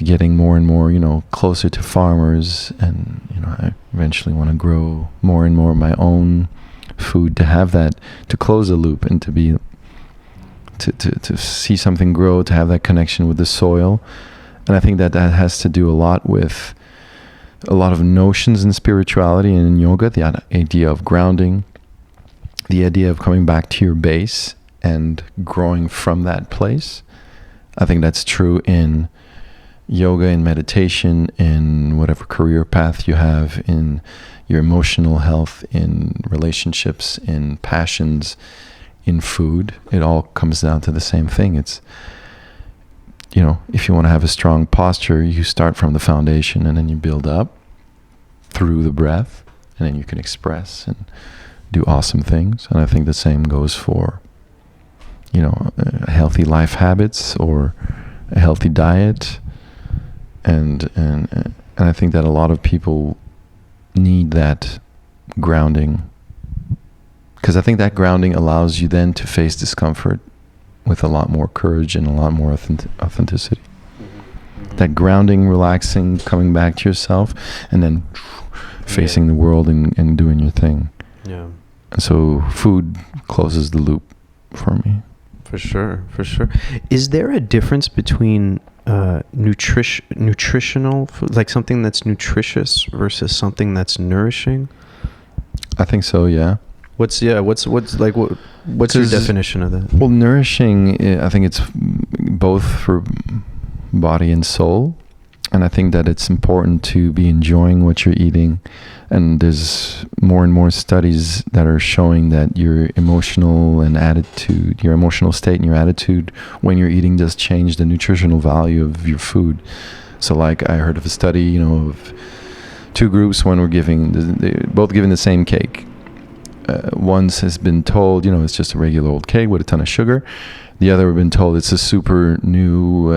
S2: getting more and more, you know, closer to farmers. And, you know, I eventually want to grow more and more of my own food, to have that, to close the loop, and to see something grow, to have that connection with the soil. And I think that has to do a lot with a lot of notions in spirituality and in yoga, the idea of grounding, the idea of coming back to your base and growing from that place. I think that's true in yoga, in meditation, in whatever career path you have, in your emotional health, in relationships, in passions, in food. It all comes down to the same thing. It's, you know, if you want to have a strong posture, you start from the foundation, and then you build up through the breath, and then you can express and do awesome things. And I think the same goes for, you know, healthy life habits or a healthy diet. And I think that a lot of people need that grounding, because I think that grounding allows you then to face discomfort with a lot more courage and a lot more authenticity. Mm-hmm. That grounding, relaxing, coming back to yourself, and then facing the world and doing your thing.
S1: Yeah. And
S2: so food closes the loop for me.
S1: For sure. Is there a difference between nutritional food, like something that's nutritious versus something that's nourishing?
S2: I think so, yeah.
S1: What's your definition of that?
S2: Well, nourishing, I think it's both for body and soul. And I think that it's important to be enjoying what you're eating. And there's more and more studies that are showing that your emotional state and your attitude when you're eating does change the nutritional value of your food. So like I heard of a study, you know, of two groups. One were both giving the same cake. One has been told, you know, it's just a regular old cake with a ton of sugar. The other have been told it's a super new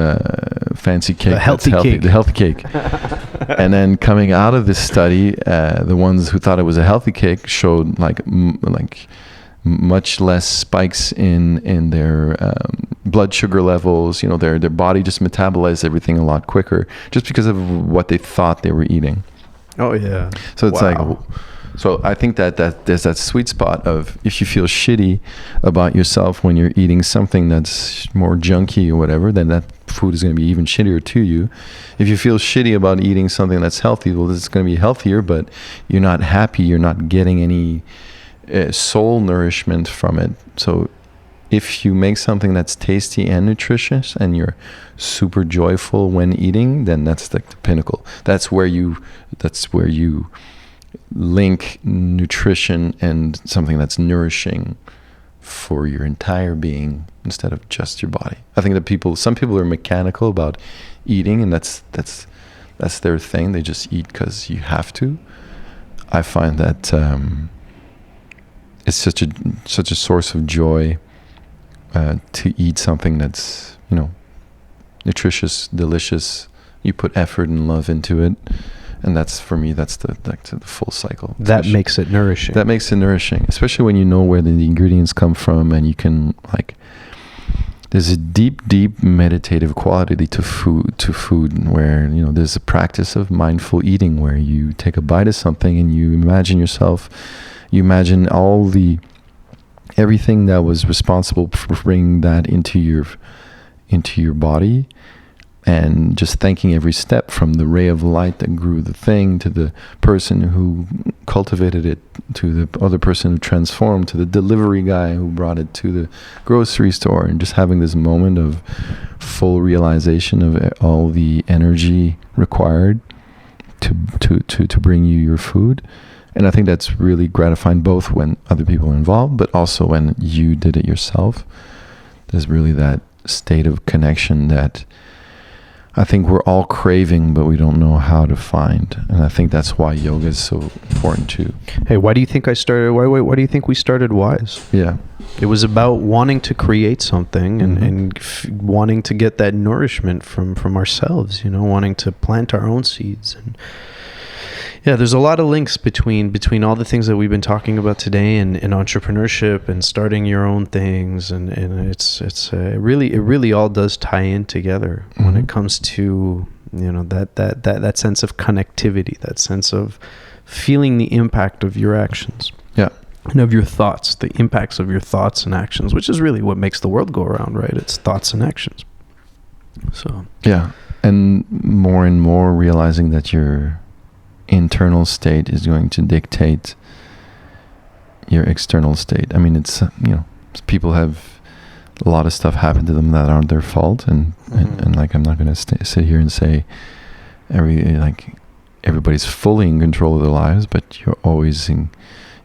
S2: fancy cake.
S1: The healthy
S2: cake. And then coming out of this study, the ones who thought it was a healthy cake showed like much less spikes in their blood sugar levels. You know, their body just metabolized everything a lot quicker just because of what they thought they were eating.
S1: Oh yeah.
S2: So it's like, So I think that there's that sweet spot of, if you feel shitty about yourself when you're eating something that's more junky or whatever, then that food is going to be even shittier to you. If you feel shitty about eating something that's healthy, well, it's going to be healthier, but you're not happy. You're not getting any soul nourishment from it. So if you make something that's tasty and nutritious and you're super joyful when eating, then that's like the pinnacle. That's where you link nutrition and something that's nourishing for your entire being instead of just your body. I think that some people are mechanical about eating, and that's their thing. They just eat because you have to. I find that it's such a source of joy to eat something that's, nutritious, delicious. You put effort and love into it. And that's, for me, that's the full cycle.
S1: That makes it nourishing.
S2: That makes it nourishing, especially when you know where the ingredients come from, and you can, there's a deep meditative quality to food where, there's a practice of mindful eating where you take a bite of something and you imagine everything that was responsible for bringing that into your body. And just thanking every step, from the ray of light that grew the thing, to the person who cultivated it, to the other person who transformed, to the delivery guy who brought it to the grocery store, and just having this moment of full realization of all the energy required to bring you your food. And I think that's really gratifying, both when other people are involved, but also when you did it yourself. There's really that state of connection that I think we're all craving, but we don't know how to find. And I think that's why yoga is so important too.
S1: Hey, why do you think I started? Why do you think we started Wise?
S2: Yeah.
S1: It was about wanting to create something and wanting to get that nourishment from ourselves, wanting to plant our own seeds. And yeah, there's a lot of links between all the things that we've been talking about today, and entrepreneurship and starting your own things, and it really all does tie in together when it comes to that sense of connectivity, that sense of feeling the impact of your actions, and of your thoughts, the impacts of your thoughts and actions, which is really what makes the world go around, right? It's thoughts and actions. So
S2: yeah, and more realizing that your internal state is going to dictate your external state. I mean, it's people have a lot of stuff happen to them that aren't their fault, and I'm not going to sit here and say everybody's fully in control of their lives, but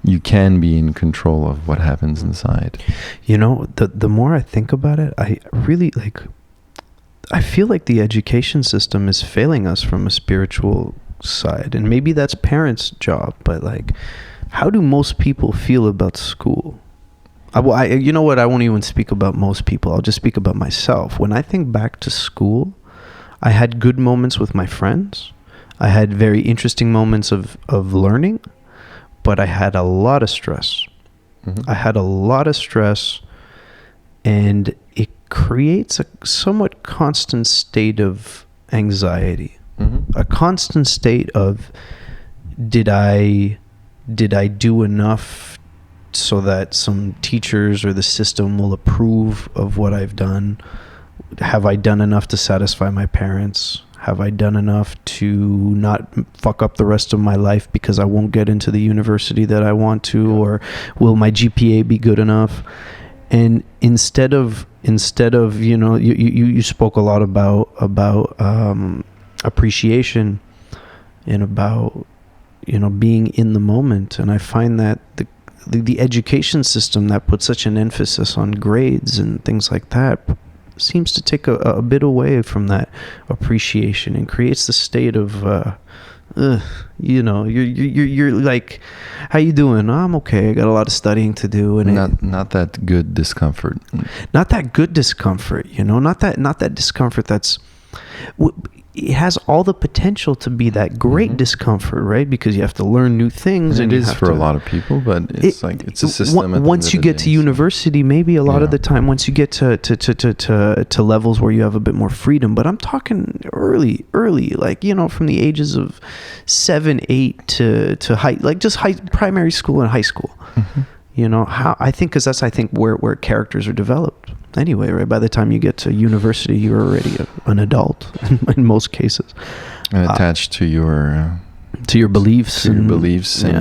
S2: you can be in control of what happens inside.
S1: The more I think about it, I really I feel like the education system is failing us from a spiritual side, and maybe that's parents' job, but how do most people feel about school? You know what, I won't even speak about most people, I'll just speak about myself. When I think back to school, I had good moments with my friends, I had very interesting moments of learning, but I had a lot of stress. I had a lot of stress, and it creates a somewhat constant state of anxiety. A constant state of, did I do enough so that some teachers or the system will approve of what I've done? Have I done enough to satisfy my parents? Have I done enough to not fuck up the rest of my life because I won't get into the university that I want to? Yeah. Or will my GPA be good enough? And instead of you spoke a lot about appreciation and about being in the moment, and I find that the education system that puts such an emphasis on grades and things like that seems to take a bit away from that appreciation and creates the state of you're like, how you doing? Oh, I'm okay, I got a lot of studying to do, and
S2: not that good discomfort,
S1: not that good discomfort, not that discomfort that's it has all the potential to be that great discomfort, right? Because you have to learn new things,
S2: and
S1: and
S2: it
S1: you
S2: is
S1: have
S2: for
S1: to,
S2: a lot of people, but it's a system.
S1: Once you get to university, maybe a lot of the time, once you get to levels where you have a bit more freedom. But I'm talking early, like, you know, from the ages of 7, 8 to primary school and high school. You know, how I think, because that's, I think, where characters are developed anyway, right? By the time you get to university, you're already an adult in most cases,
S2: and attached to your
S1: beliefs,
S2: and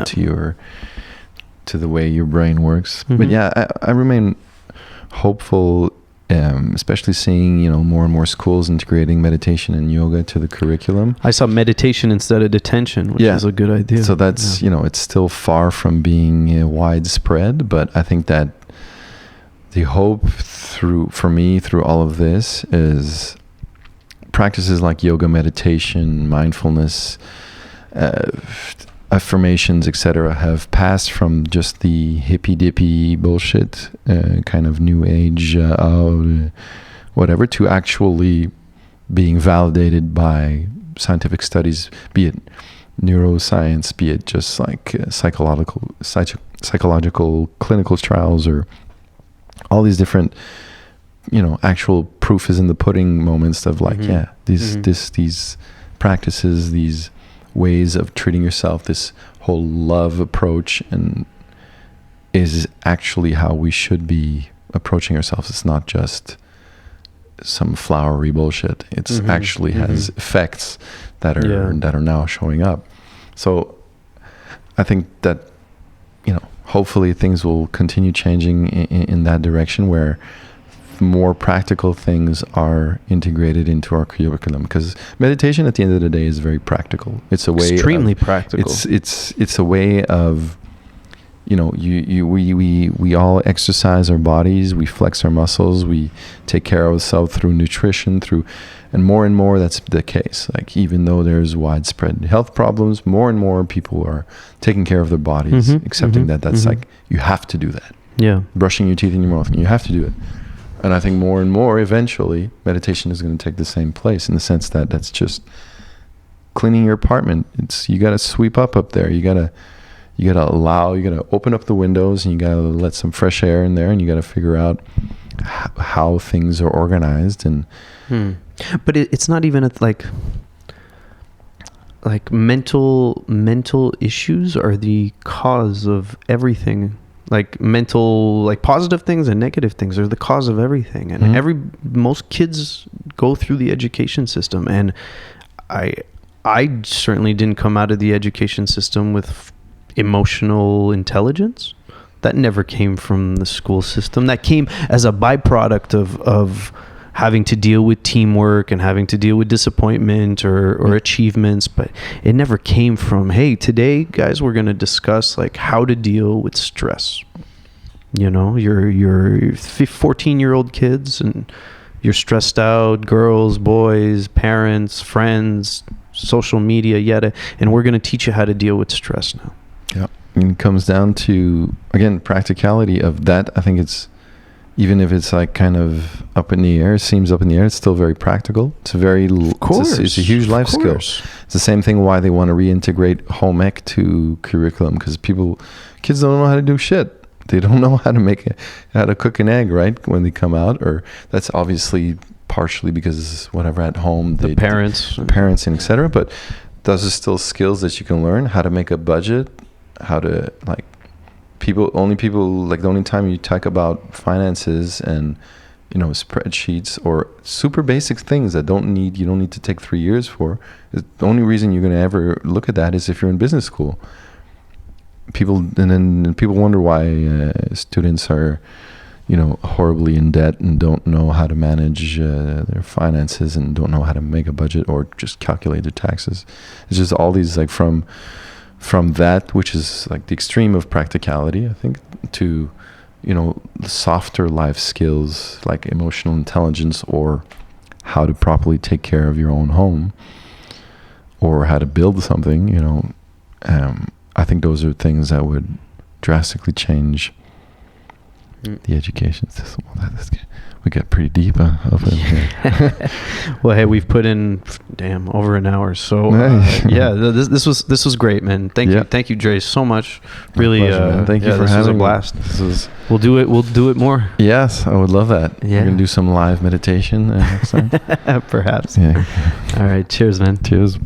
S2: to the way your brain works. But yeah, I remain hopeful, especially seeing, you know, more and more schools integrating meditation and yoga to the curriculum.
S1: I saw meditation instead of detention, which is a good idea.
S2: So that's, you know, it's still far from being widespread, but I think that the hope for me through all of this is practices like yoga, meditation, mindfulness, affirmations, etc., have passed from just the hippy dippy bullshit, kind of new age, whatever, to actually being validated by scientific studies, be it neuroscience, be it just like psychological clinical trials, or all these different, you know, actual proof is in the pudding moments of like, these practices, these ways of treating yourself, this whole love approach, and is actually how we should be approaching ourselves. It's not just some flowery bullshit. It's actually has effects that are now showing up. So I think that, you know, hopefully things will continue changing in that direction, where more practical things are integrated into our curriculum, because meditation at the end of the day is very practical. It's a way
S1: extremely practical.
S2: It's a way of, you know, we all exercise our bodies, we flex our muscles, we take care of ourselves through nutrition, and more that's the case. Like, even though there's widespread health problems, more and more people are taking care of their bodies, accepting that's like, you have to do that.
S1: Yeah.
S2: Brushing your teeth in your mouth, you have to do it. And I think more and more, eventually, meditation is going to take the same place, in the sense that that's just cleaning your apartment. You got to sweep up there. You got to open up the windows, and you got to let some fresh air in there, and you got to figure out how things are organized. And
S1: but it's not even like mental issues are the cause of everything. Like mental, like positive things and negative things are the cause of everything. And most kids go through the education system, and I certainly didn't come out of the education system with emotional intelligence. That never came from the school system. That came as a byproduct of having to deal with teamwork and having to deal with disappointment or achievements, but it never came from, hey, today, guys, we're going to discuss like how to deal with stress. You know, you're 14-year-old kids, and you're stressed out, girls, boys, parents, friends, social media, and we're going to teach you how to deal with stress now.
S2: Yeah. And it comes down to, again, practicality of that. I think it's, even if it's like kind of up in the air, it seems up in the air, it's still very practical. It's it's a huge life skill. It's the same thing why they want to reintegrate home ec to curriculum, because kids don't know how to do shit. They don't know how to cook an egg, right, when they come out. Or that's obviously partially because whatever at home,
S1: the parents
S2: and etc. But those are still skills that you can learn. How to make a budget, how to like. The only time you talk about finances and, you know, spreadsheets or super basic things that you don't need to take 3 years for. The only reason you're going to ever look at that is if you're in business school. People wonder why students are, you know, horribly in debt and don't know how to manage their finances and don't know how to make a budget or just calculate their taxes. It's just all these like from that, which is like the extreme of practicality, I think, to, you know, the softer life skills like emotional intelligence, or how to properly take care of your own home, or how to build something, you know. I think those are things that would drastically change the education system. We get pretty deep up in here.
S1: Well, hey, we've put in over an hour. So yeah, this was great, man. Thank you, Dre, so much. Really,
S2: pleasure, thank you for
S1: this
S2: having
S1: was a blast.
S2: me.
S1: We'll do it more.
S2: Yes, I would love that.
S1: Yeah.
S2: We're gonna do some live meditation next time.
S1: Perhaps.
S2: Yeah.
S1: All right. Cheers, man.
S2: Cheers.